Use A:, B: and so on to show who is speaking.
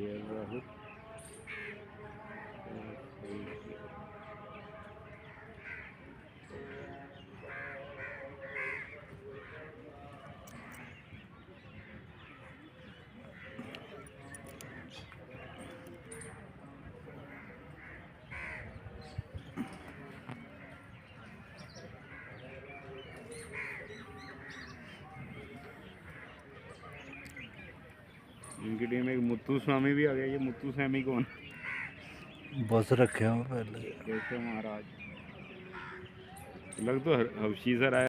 A: ये बहुत इनकी टीम में मुत्तु स्वामी भी आ गया। ये मुत्तु स्वामी कौन?
B: बस रखे हो पहले।
A: कैसे महाराज लग तो हबशी सर आया।